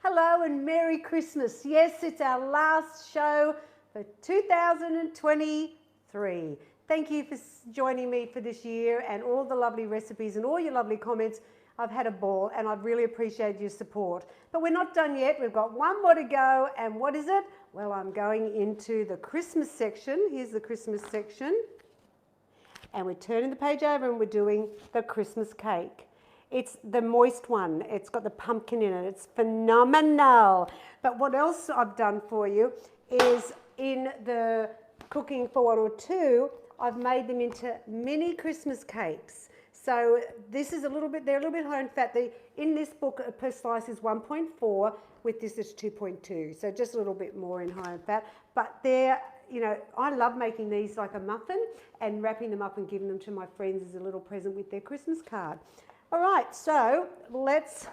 Hello and Merry Christmas. Yes, it's our last show for 2023. Thank you for joining me for this year and all the lovely recipes and all your lovely comments. I've had a ball and I've really appreciated your support. But we're not done yet. We've got one more to go. And what is it? Well, I'm going into the Christmas section. Here's the Christmas section. And we're turning the page over and we're doing the Christmas cake. It's the moist one. It's got the pumpkin in it. It's phenomenal. But what else I've done for you is in the Cooking for One or Two, I've made them into mini Christmas cakes. So this is they're a little bit high in fat. In this book, per slice is 1.4. With this, it's 2.2. So just a little bit more in high in fat. But I love making these like a muffin and wrapping them up and giving them to my friends as a little present with their Christmas card. All right, so let's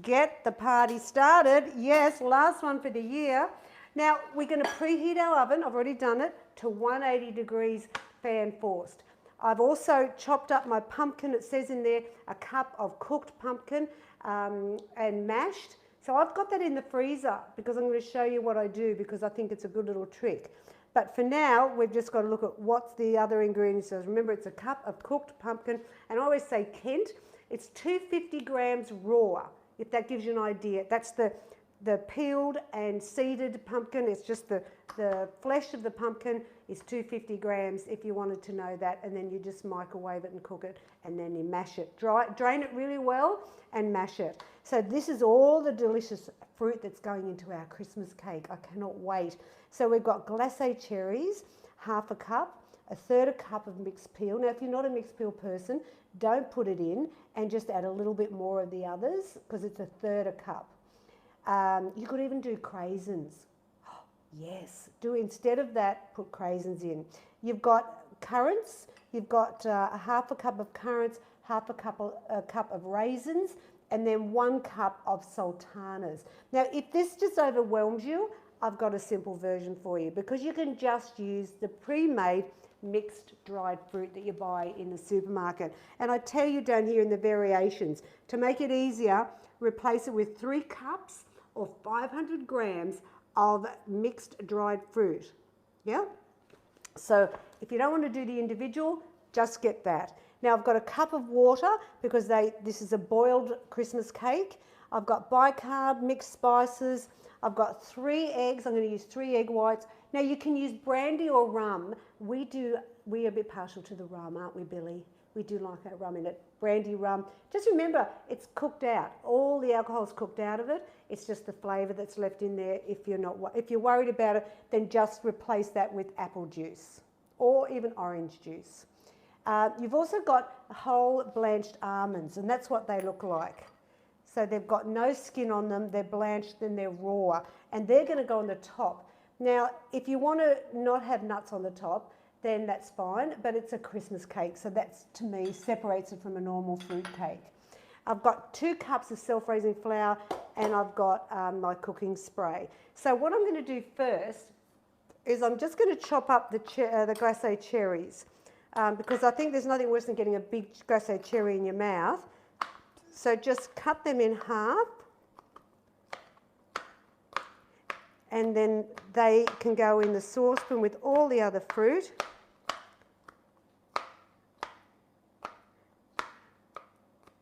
get the party started. Yes, last one for the year. Now, we're going to preheat our oven. I've already done it to 180 degrees fan forced. I've also chopped up my pumpkin. It says in there a cup of cooked pumpkin and mashed. So I've got that in the freezer because I'm going to show you what I do because I think it's a good little trick. But for now, we've just got to look at what's the other ingredients. So remember, it's a cup of cooked pumpkin. And I always say Kent. It's 250 grams raw, if that gives you an idea. That's the peeled and seeded pumpkin. It's just the flesh of the pumpkin is 250 grams if you wanted to know that. And then you just microwave it and cook it and then you mash it. Drain it really well and mash it. So this is all the delicious fruit that's going into our Christmas cake. I cannot wait. So we've got glacé cherries, half a cup, a third a cup of mixed peel. Now, if you're not a mixed peel person, don't put it in and just add a little bit more of the others because it's a third a cup. You could even do craisins. Oh, yes, instead of that, put craisins in. You've got currants. You've got half a cup of currants, half a cup of raisins, and then 1 cup of sultanas. Now, if this just overwhelms you, I've got a simple version for you because you can just use the pre-made mixed dried fruit that you buy in the supermarket. And I tell you down here in the variations, to make it easier, replace it with 3 cups or 500 grams of mixed dried fruit. Yeah? So if you don't want to do the individual, just get that. Now I've got a cup of water because this is a boiled Christmas cake. I've got bicarb, mixed spices. I've got 3 eggs. I'm going to use 3 egg whites. Now you can use brandy or rum. We're a bit partial to the rum, aren't we, Billy? We do like our rum in it. Brandy, rum. Just remember, it's cooked out. All the alcohol's cooked out of it. It's just the flavour that's left in there. If you're worried about it, then just replace that with apple juice or even orange juice. You've also got whole blanched almonds, and that's what they look like. So they've got no skin on them, they're blanched, then they're raw, and they're going to go on the top. Now, if you want to not have nuts on the top, then that's fine, but it's a Christmas cake, so that's, to me, separates it from a normal fruit cake. I've got 2 cups of self-raising flour, and I've got my cooking spray. So what I'm going to do first is I'm just going to chop up the glacé cherries, because I think there's nothing worse than getting a big glacé cherry in your mouth. So just cut them in half, and then they can go in the saucepan with all the other fruit.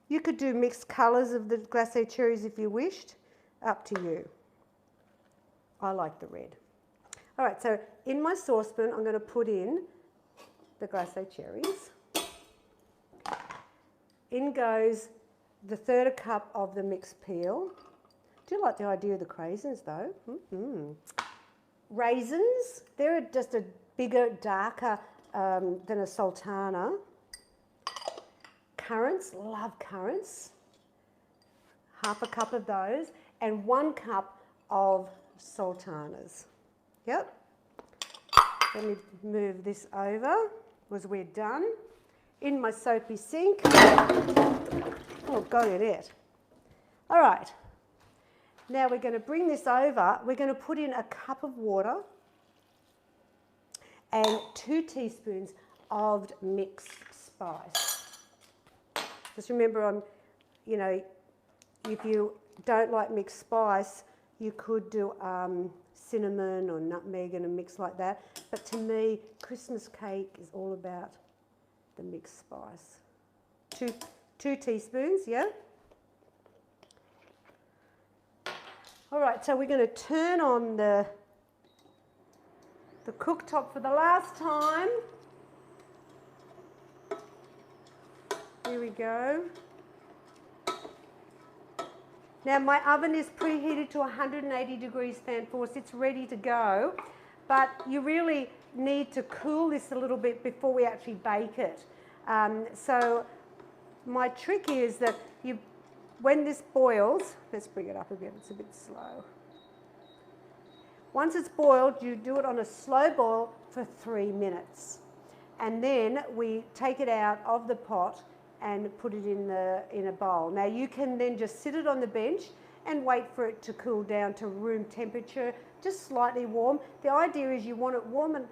You could do mixed colours of the glacé cherries if you wished, up to you. I like the red. All right, so in my saucepan I'm going to put in the glacé cherries. In goes the third a cup of the mixed peel. I do like the idea of the craisins though. Raisins, they're just a bigger, darker than a sultana. Currants, love currants. Half a cup of those and 1 cup of sultanas. Yep. Let me move this over because we're done. In my soapy sink. Oh, got it. All right. Now we're going to bring this over. We're going to put in a cup of water and 2 teaspoons of mixed spice. Just remember, if you don't like mixed spice, you could do cinnamon or nutmeg and a mix like that. But to me, Christmas cake is all about the mixed spice. Two teaspoons, yeah? All right, so we're going to turn on the cooktop for the last time. Here we go. Now my oven is preheated to 180 degrees fan force. It's ready to go, but you really need to cool this a little bit before we actually bake it. So my trick is that when this boils, let's bring it up a bit, it's a bit slow. Once it's boiled, you do it on a slow boil for 3 minutes. And then we take it out of the pot and put it in a bowl. Now you can then just sit it on the bench and wait for it to cool down to room temperature, just slightly warm. The idea is you want it warm, and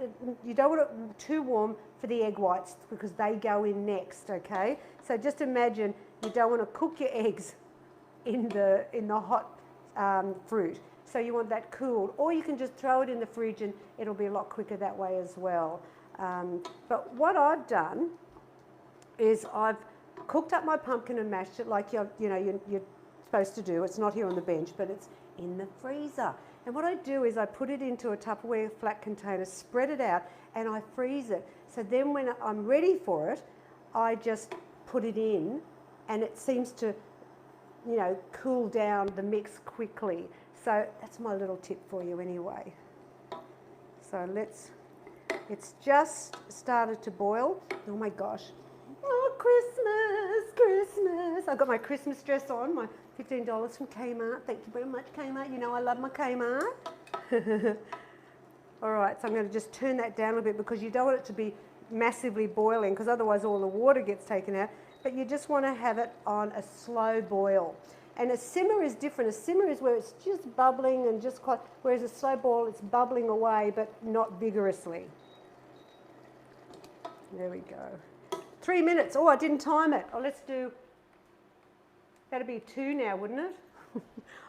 you don't want it too warm for the egg whites because they go in next, okay? So just imagine you don't want to cook your eggs in the hot fruit. So you want that cooled, or you can just throw it in the fridge and it'll be a lot quicker that way as well. But what I've done is I've cooked up my pumpkin and mashed it like you're supposed to do. It's not here on the bench, but it's in the freezer. And what I do is I put it into a Tupperware flat container, spread it out, and I freeze it. So then when I'm ready for it, I just put it in, and it seems to, cool down the mix quickly. So that's my little tip for you anyway. So it's just started to boil. Oh my gosh. Oh, Christmas. I've got my Christmas dress on, my $15 from Kmart. Thank you very much, Kmart. You know I love my Kmart. All right, so I'm going to just turn that down a bit because you don't want it to be massively boiling because otherwise all the water gets taken out. But you just want to have it on a slow boil. And a simmer is different. A simmer is where it's just bubbling and just quite, whereas a slow boil, it's bubbling away but not vigorously. There we go. 3 minutes. Oh, I didn't time it. Oh, let's do, that'd be 2 now, wouldn't it?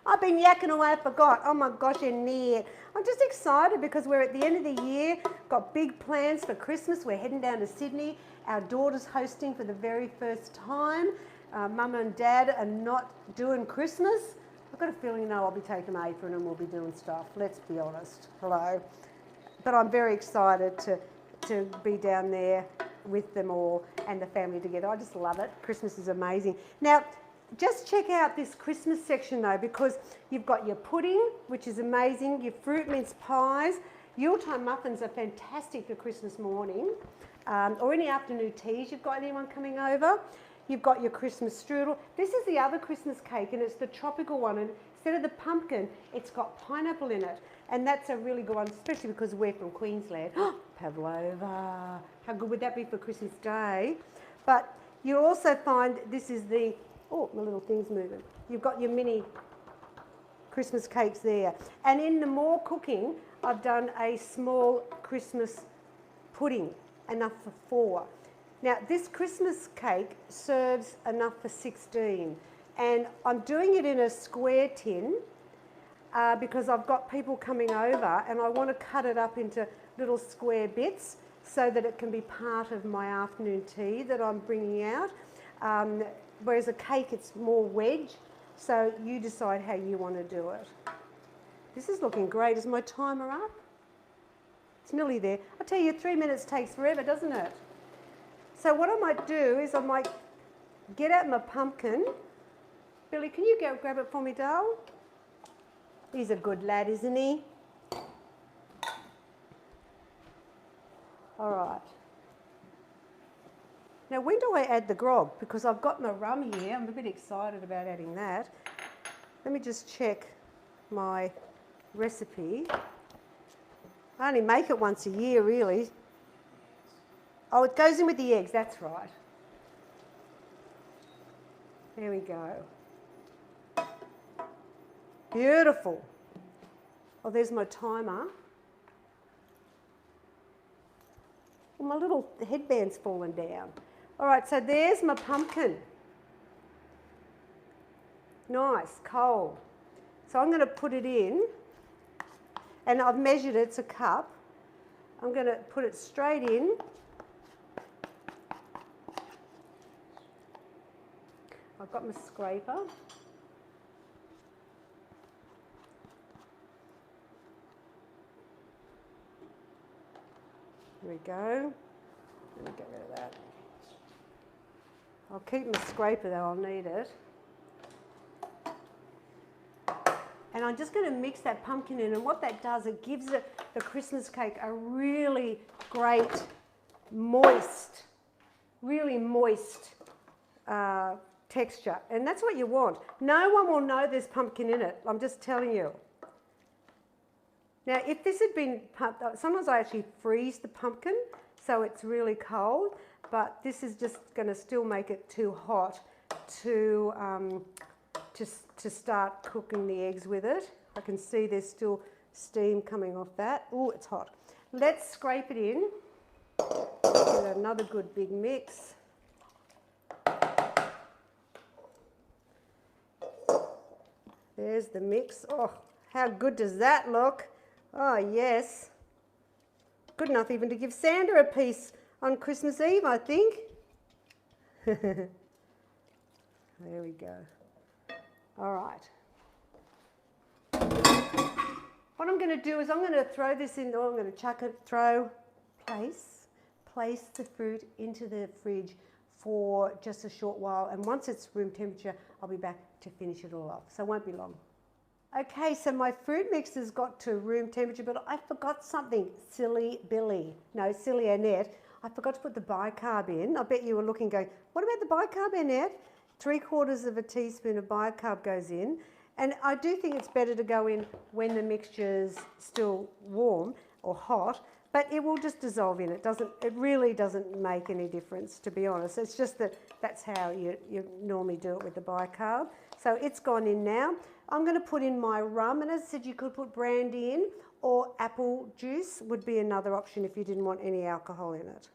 I've been yakking away, I forgot. Oh my gosh, Annette. I'm just excited because we're at the end of the year, got big plans for Christmas. We're heading down to Sydney. Our daughter's hosting for the very first time. Mum and Dad are not doing Christmas. I've got a feeling, I'll be taking my apron and we'll be doing stuff. Let's be honest. Hello. But I'm very excited to be down there with them all and the family together. I just love it. Christmas is amazing. Now, just check out this Christmas section though, because you've got your pudding, which is amazing, your fruit mince pies. Yuletide muffins are fantastic for Christmas morning, or any afternoon teas. You've got anyone coming over? You've got your Christmas strudel. This is the other Christmas cake, and it's the tropical one. And instead of the pumpkin, it's got pineapple in it. And that's a really good one, especially because we're from Queensland. Pavlova. How good would that be for Christmas Day? But you'll also find this is the, oh, my little thing's moving. You've got your mini Christmas cakes there. And in the more cooking, I've done a small Christmas pudding, enough for 4. Now, this Christmas cake serves enough for 16. And I'm doing it in a square tin because I've got people coming over and I want to cut it up into little square bits so that it can be part of my afternoon tea that I'm bringing out. Whereas a cake, it's more wedge, so you decide how you want to do it. This is looking great. Is my timer up? It's nearly there. I tell you, 3 minutes takes forever, doesn't it? So what I might do is I might get out my pumpkin. Billy, can you go grab it for me, darling? He's a good lad, isn't he? All right. Now, when do I add the grog? Because I've got my rum here. I'm a bit excited about adding that. Let me just check my recipe. I only make it once a year, really. Oh, it goes in with the eggs. That's right. There we go. Beautiful. Oh, there's my timer. Well, my little headband's fallen down. All right, so there's my pumpkin. Nice, cold. So I'm going to put it in, and I've measured it, it's a cup. I'm going to put it straight in. I've got my scraper. There we go. Let me get rid of that. I'll keep my scraper though, I'll need it. And I'm just going to mix that pumpkin in, and what that does, it gives it, the Christmas cake, a really great, moist, really moist texture. And that's what you want. No one will know there's pumpkin in it, I'm just telling you. Now, if this had been, sometimes I actually freeze the pumpkin so it's really cold, but this is just going to still make it too hot to start cooking the eggs with it. I can see there's still steam coming off that. Oh, it's hot. Let's scrape it in. Give it another good big mix. There's the mix. Oh, how good does that look? Oh, yes. Good enough even to give Sandra a piece on Christmas Eve, I think. There we go. All right. What I'm going to do is I'm going to throw this in, or I'm going to chuck it, place the fruit into the fridge for just a short while, and once it's room temperature, I'll be back to finish it all off, so it won't be long. Okay, so my fruit mix has got to room temperature, but I forgot something. Silly Annette. I forgot to put the bicarb in. I bet you were looking going, what about the bicarb, Annette? 3/4 of a teaspoon of bicarb goes in. And I do think it's better to go in when the mixture's still warm or hot, but it will just dissolve in. It really doesn't make any difference, to be honest. It's just that that's how you normally do it with the bicarb. So it's gone in now. I'm going to put in my rum, and as I said, you could put brandy in, or apple juice would be another option if you didn't want any alcohol in it.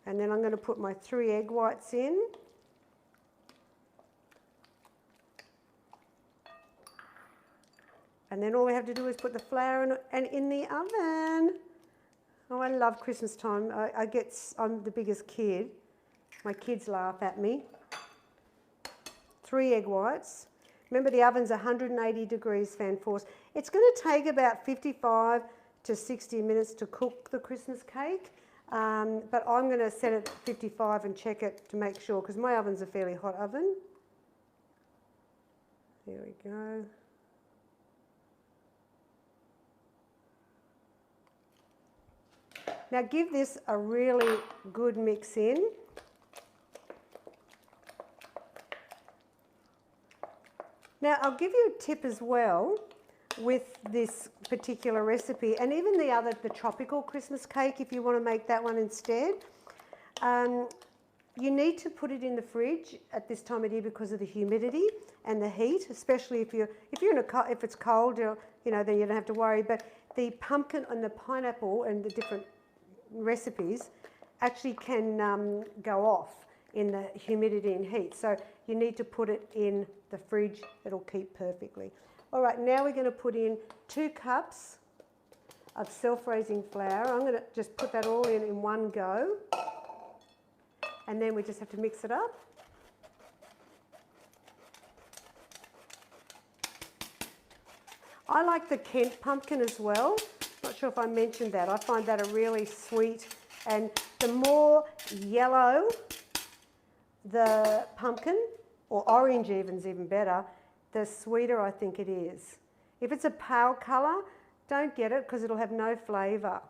And then I'm going to put my 3 egg whites in. And then all we have to do is put the flour in the oven. Oh, I love Christmas time. I'm the biggest kid. My kids laugh at me. 3 egg whites. Remember, the oven's 180 degrees fan force. It's going to take about 55 to 60 minutes to cook the Christmas cake. But I'm going to set it 55 and check it to make sure, because my oven's a fairly hot oven. There we go. Now give this a really good mix in. Now I'll give you a tip as well with this particular recipe, and even the tropical Christmas cake, if you want to make that one instead. You need to put it in the fridge at this time of year because of the humidity and the heat, especially if it's cold, then you don't have to worry. But the pumpkin and the pineapple and the different recipes actually can go off in the humidity and heat. So you need to put it in the fridge. It'll keep perfectly. All right, now we're going to put in 2 cups of self-raising flour. I'm going to just put that all in one go. And then we just have to mix it up. I like the Kent pumpkin as well. Not sure if I mentioned that. I find that a really sweet, and the more yellow the pumpkin, or orange even's even better, the sweeter I think it is. If it's a pale colour, don't get it because it'll have no flavour.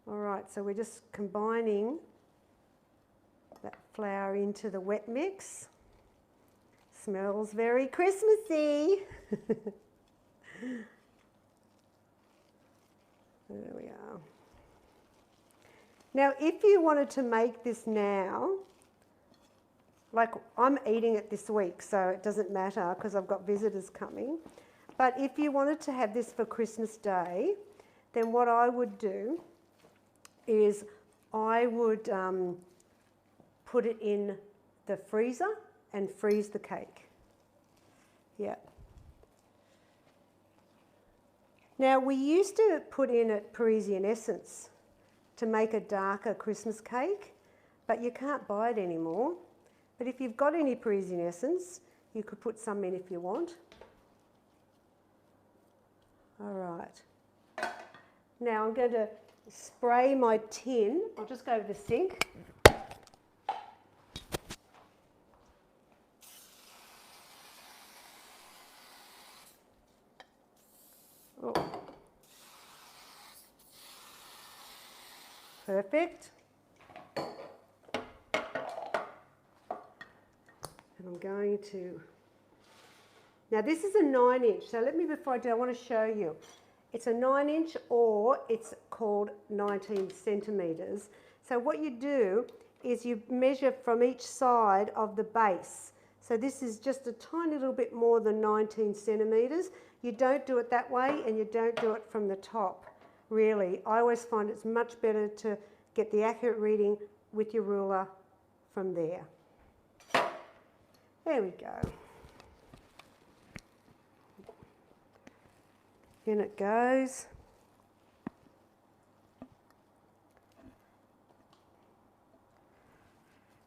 All right, so we're just combining that flour into the wet mix. Smells very Christmassy. There we are. Now, if you wanted to make this now, like I'm eating it this week, so it doesn't matter because I've got visitors coming. But if you wanted to have this for Christmas Day, then what I would do is I would put it in the freezer and freeze the cake. Yeah. Now, we used to put in a Parisian essence to make a darker Christmas cake, but you can't buy it anymore. But if you've got any Parisian essence, you could put some in if you want. All right. Now I'm going to spray my tin. I'll just go to the sink. Oh. Perfect. And I'm going to, now this is a 9-inch, so let me, before I do, I want to show you. It's a 9-inch, or it's called 19 centimetres. So what you do is you measure from each side of the base. So this is just a tiny little bit more than 19 centimetres. You don't do it that way, and you don't do it from the top, really. I always find it's much better to get the accurate reading with your ruler from there. There we go. In it goes.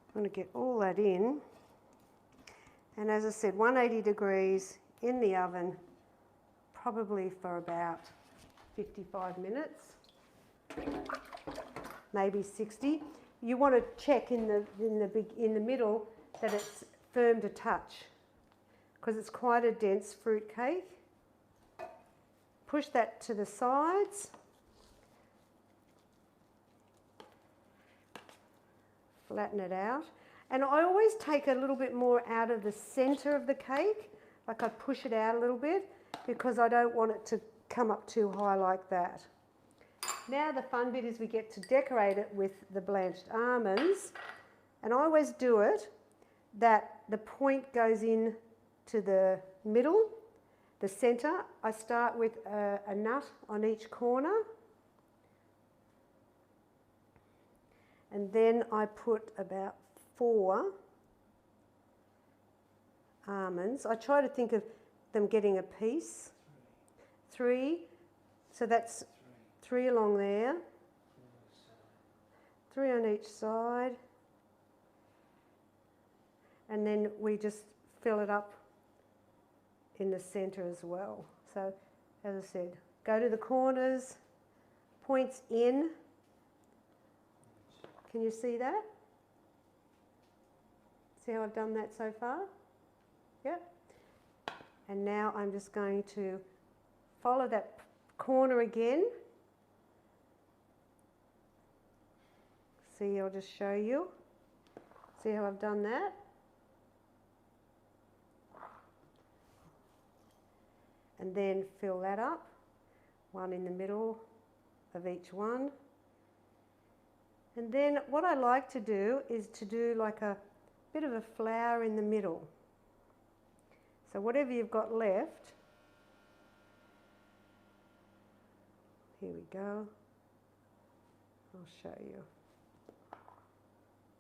I'm going to get all that in. And as I said, 180 degrees in the oven, probably for about 55 minutes, maybe 60. You want to check in the middle that it's firm to touch, because it's quite a dense fruit cake. Push that to the sides. Flatten it out. And I always take a little bit more out of the centre of the cake, like I push it out a little bit, because I don't want it to come up too high like that. Now the fun bit is we get to decorate it with the blanched almonds, and I always do it that the point goes in to the middle, the centre. I start with a nut on each corner, and then I put about 4 almonds. I try to think of them getting a piece. 3, so that's 3 along there, 3 on each side, and then we just fill it up in the centre as well. So, as I said, go to the corners, points in. Can you see that? See how I've done that so far? Yep. And now I'm just going to follow that corner again. See, I'll just show you. See how I've done that? And then fill that up, one in the middle of each one. And then what I like to do is to do like a bit of a flower in the middle. So whatever you've got left, here we go. I'll show you.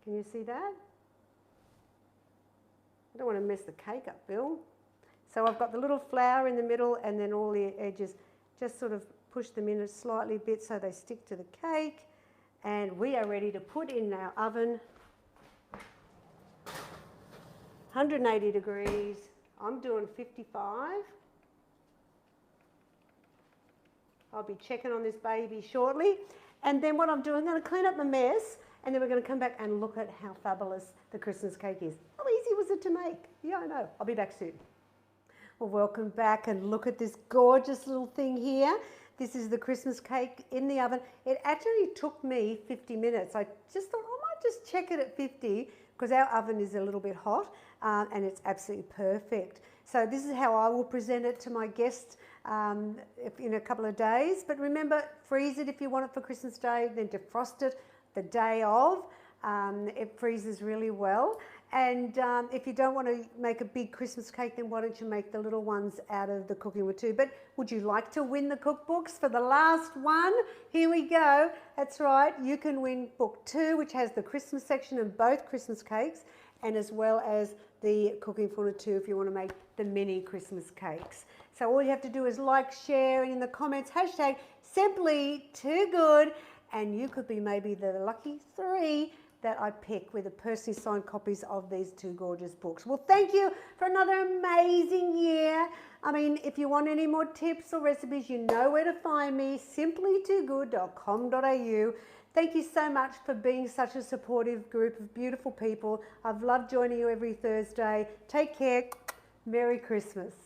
Can you see that? I don't want to mess the cake up, Bill. So I've got the little flower in the middle, and then all the edges, just sort of push them in a slightly bit so they stick to the cake. And we are ready to put in our oven. 180 degrees. I'm doing 55. I'll be checking on this baby shortly. And then what I'm doing, I'm going to clean up my mess, and then we're going to come back and look at how fabulous the Christmas cake is. How easy was it to make? Yeah, I know. I'll be back soon. Well, welcome back, and look at this gorgeous little thing here. This is the Christmas cake in the oven. It actually took me 50 minutes. I just thought I might just check it at 50 because our oven is a little bit hot, and it's absolutely perfect. So this is how I will present it to my guests in a couple of days. But remember, freeze it if you want it for Christmas Day, then defrost it the day of. It freezes really well. And if you don't want to make a big Christmas cake, then why don't you make the little ones out of the cooking with 2? But would you like to win the cookbooks for the last one? Here we go. That's right. You can win book 2, which has the Christmas section and both Christmas cakes. and as well as the cooking for the two if you want to make the mini Christmas cakes. So all you have to do is like, share, and in the comments, hashtag Symply Too Good, and you could be maybe the lucky 3 that I pick with the personally signed copies of these 2 gorgeous books. Well, thank you for another amazing year. I mean, if you want any more tips or recipes, you know where to find me, simplytoogood.com.au. Thank you so much for being such a supportive group of beautiful people. I've loved joining you every Thursday. Take care. Merry Christmas.